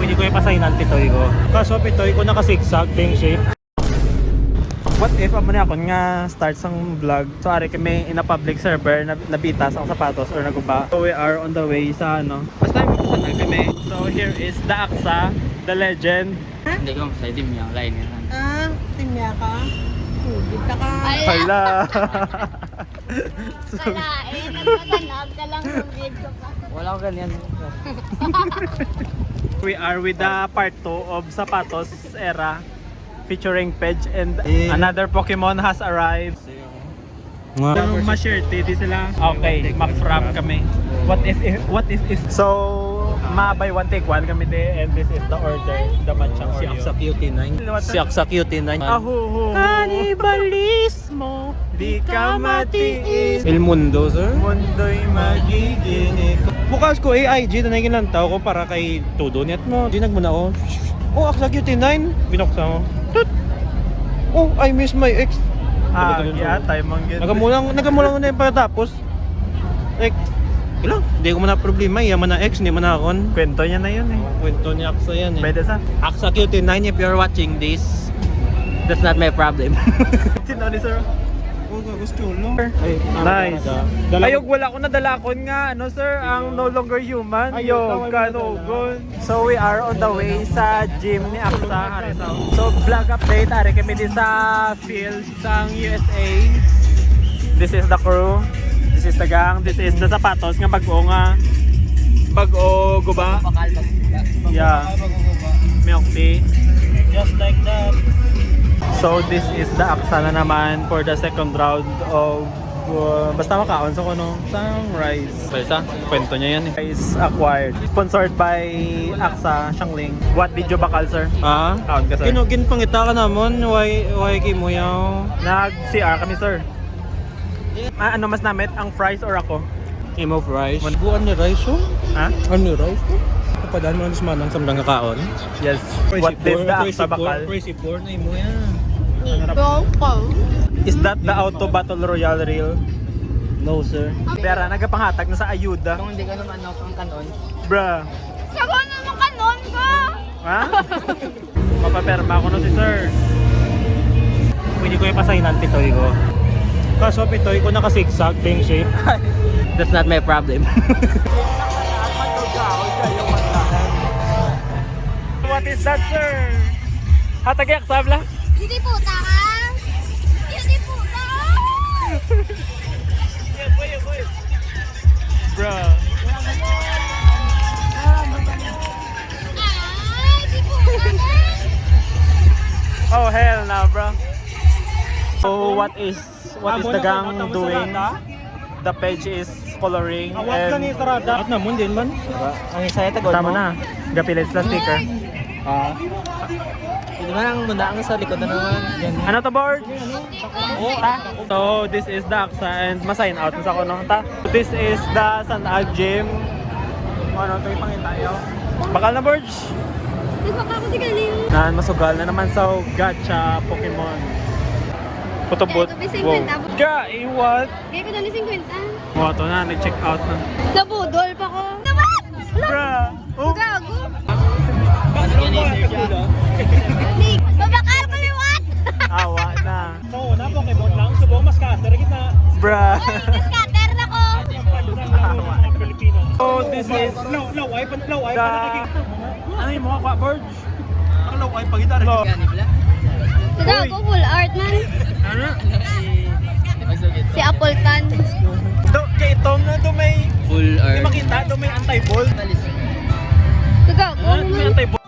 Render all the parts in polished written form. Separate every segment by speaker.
Speaker 1: Pwede ko ipasainan pitoy ko. Kaso pitoy ko nakasigsag, pink shape. What if amo na ako nga start sang vlog? So ari kami in a public server na nabitas ang sapatos or naguba. So we are on the way sa ano. Basta may kami. So here is the Aksa, the legend.
Speaker 2: Hindi ko masay dim yung line yan.
Speaker 3: Ah, timya ka? Tubig ka ka.
Speaker 1: Hala.
Speaker 4: Kalain, nagpatanag ka lang ng video pa.
Speaker 2: Wala ko ganyan.
Speaker 1: We are with the part 2 of Sapatos Era featuring Pedge and another Pokemon has arrived. Mga ma-shirty di sila. Okay, ma-frap kami. What if so ma-buy one take one kami di, and this is the order, the matchang
Speaker 2: Si
Speaker 1: Oreo.
Speaker 2: Aksa QT9. Si Aksa QT9.
Speaker 1: Ahuhu. Kanibalismo, di ka matiis.
Speaker 2: El Mundo, sir.
Speaker 1: Mundo'y magiging ikaw. Bukas ko AIG na naging tao ko para kay Todo net mo.
Speaker 2: Dinag mo na ako.
Speaker 1: Oh, Aksa QT9. Binuksan mo. Tut. Oh, I miss my ex. Ah, yeah, time ang ganda.
Speaker 2: Nagamulang na yung pagkatapos. Like, ilang? Hindi ko man na problema. Yaman na ex, hindi man na akon.
Speaker 1: Kwento niya na yun eh.
Speaker 2: Kwento ni Aksa yan eh.
Speaker 1: Pwede sa?
Speaker 2: Aksa QT9, if you're watching this, that's not my problem.
Speaker 1: Sino ni sir?
Speaker 2: Oh, gusto lo.
Speaker 1: Nice. Ayog wala ko nadalakon nga ano sir, ang no longer human. Ayog kanugon. So we are on the way sa gym ni Aksa. So vlog update ari kami din sa field sang USA. This is the crew. This is the gang. This is the sapatos nga bag-o nga. Bag-o guba. Yeah. Milk tea.
Speaker 2: Just like that.
Speaker 1: So this is the Aksa na naman for the second round of basta makaon sa kuno sunrise.
Speaker 2: Pwesa, kwento niya yan eh.
Speaker 1: Is acquired. Sponsored by Aksa Shangling. What video bakal sir?
Speaker 2: Ah?
Speaker 1: Kaon ka sir.
Speaker 2: Kinugin pangita ka naman. Why kimo yaw?
Speaker 1: Nag-CR kami sir. Ano mas namit? Ang fries or ako?
Speaker 2: Imo fries. Buwan ni rice oh?
Speaker 1: Ha?
Speaker 2: Ano ni rice oh? Kapadaan mo na manang sa mga kaon.
Speaker 1: Yes. What did the Aksa bakal?
Speaker 2: Crazy porn na imo yan.
Speaker 1: Is that the auto battle royale reel?
Speaker 2: No sir.
Speaker 1: Pera, nagapanghatag na sa ayuda.
Speaker 2: Kung hindi ka naman ako ang kanon.
Speaker 1: Bruh.
Speaker 4: Sago na mo kanon ka!
Speaker 1: Ha? Mapaperma ko na si sir. Pwede ko ipasainan pitoy ko. Kaso pitoy ko nakasigsag, pink shape.
Speaker 2: That's not my problem.
Speaker 1: What is that sir? Hatagyak sabla?
Speaker 4: Hindi puta ka! Hindi puta ka!
Speaker 1: Bruh.
Speaker 4: Ay, di puta ka!
Speaker 1: Oh hell no bro. So what is the gang doing? The page is coloring and
Speaker 2: At namon din man. Ang saya tagon
Speaker 1: tama na. Gapilit sa sticker.
Speaker 2: Ah. Hindi man ang muna ang sa likod na naman.
Speaker 1: Ano to board? So this is the Aksa and ma-sign out sa ko no ta. This is the Sanag Gym. Ano to ipangitayo? Bakal na boards.
Speaker 4: Nagpaka ko di galing.
Speaker 1: Nan masugal na naman sa gacha Pokemon. Putobot. Wow. Ga, what?
Speaker 4: Kaya ko dali 50.
Speaker 1: Wow, to na, nag-check out na.
Speaker 4: Nabudol pa ko. Naman!
Speaker 1: Bruh! Oh!
Speaker 4: Gago! Nick, babakal ko liwat!
Speaker 1: Awa na.
Speaker 2: So, na Pokemon lang, subong mas kater kita.
Speaker 1: Bruh!
Speaker 4: Scatter na ko!
Speaker 1: So this is
Speaker 2: Low ay
Speaker 1: the... Ano yung mga boards?
Speaker 2: Ang low ay pagita rin.
Speaker 4: Gago, full art man.
Speaker 1: Ano?
Speaker 4: Si Apple Tan.
Speaker 1: Kaya itong na do may...
Speaker 2: Full
Speaker 1: May makita, do may anti-ball.
Speaker 4: Gago,
Speaker 1: May
Speaker 4: man.
Speaker 1: anti-ball.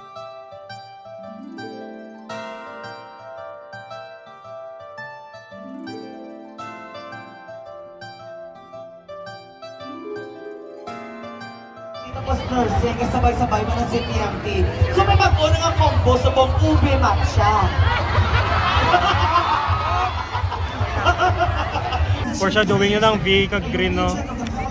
Speaker 5: Tapos nursing, kasabay-sabay mo ng CPMT. So may mag-unang ang combo sa buong ube matcha.
Speaker 1: Foreshadowing yun ang V kag green no.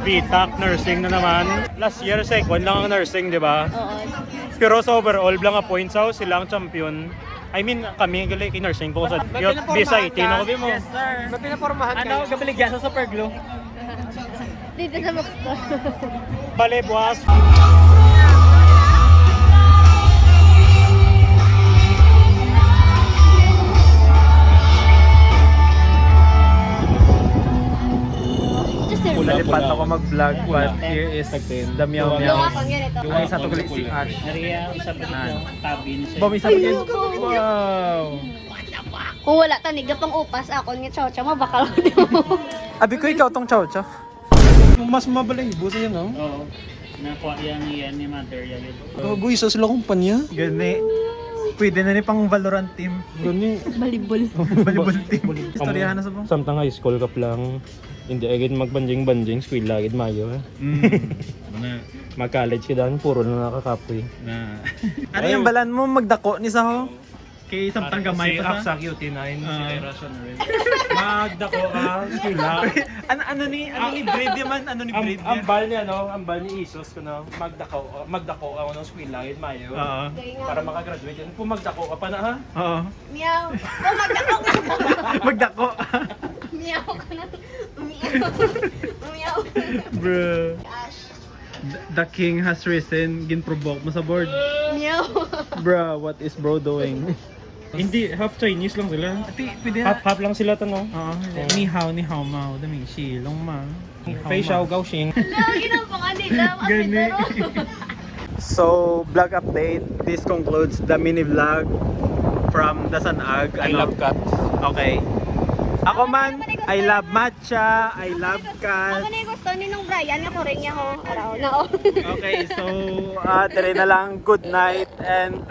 Speaker 1: VTAC nursing na naman. Last year second lang ang nursing, di ba?
Speaker 4: Oo.
Speaker 1: Pero sa overall lang nga points out sila ang champion. I mean, kami gali kay nursing ko sa Visa 18 ako mo.
Speaker 2: Yes sir. May pinapormahan
Speaker 1: Ano, gabaligyan sa super glue.
Speaker 4: Dito sa bookstore.
Speaker 1: Bale, buwas. vlog, but here is the meow meow.
Speaker 4: ganito.
Speaker 1: Ay, sa tugulit si Ash.
Speaker 2: Nariya, isa pa yung tabi ni
Speaker 1: Bumisa pa yun. Wow!
Speaker 4: Kung wala tanig pang upas ako ng chow chow mabakal mo.
Speaker 1: Abi ko ikaw tong chow chow.
Speaker 2: Mas mabalay, busa yan, no?
Speaker 6: Oo. Nakuha yan ni material ito.
Speaker 2: Gago, isa sila kumpanya.
Speaker 1: Gani. Pwede na ni pang Valorant team.
Speaker 2: Gani.
Speaker 4: Balibol.
Speaker 1: Volleyball team. Istoryahan na sa bang.
Speaker 2: Samtang high school ka lang, hindi agad magbanjing-banjing, school lagid mayo. Mag-college ka daan, puro na nakakapoy.
Speaker 1: Ano yung balan mo magdako ni Saho? Kay samtang gamay pa sa.
Speaker 2: Aksa QT9, si Erasyon rin. Magdako ka, school lang.
Speaker 1: Ano ni breed man? Ano ni breed
Speaker 2: Ang bal niya, no? Ang bal ni Isos ko, no? Magdako ka ng school lagid mayo.
Speaker 1: Oo.
Speaker 2: Para makagraduate yan. Kung magdako ka pa na, ha?
Speaker 1: Oo.
Speaker 4: Meow. Oh, magdako ka.
Speaker 1: Magdako.
Speaker 4: Meow ka na. Meow. Meow.
Speaker 1: Bro. The king has risen. Gin-provoke mo sa board.
Speaker 4: Meow.
Speaker 1: Bro, what is bro doing?
Speaker 2: Hindi, half Chinese lang sila.
Speaker 1: Pwede na.
Speaker 2: Half lang sila tanong.
Speaker 1: Oo. Ni hao mao. Daming shilong ma.
Speaker 2: Fei Xiao Gao Xing.
Speaker 4: Lagi na pang kanila.
Speaker 1: Gani. So, vlog update. This concludes the mini vlog from Dasanag.
Speaker 2: I love cat.
Speaker 1: Okay. Ako man, I love matcha, I love cat.
Speaker 4: Ako na yung gusto ni nung Brian. Ako rin niya ho. Araw na.
Speaker 1: Okay, so, dire na lang. Good night and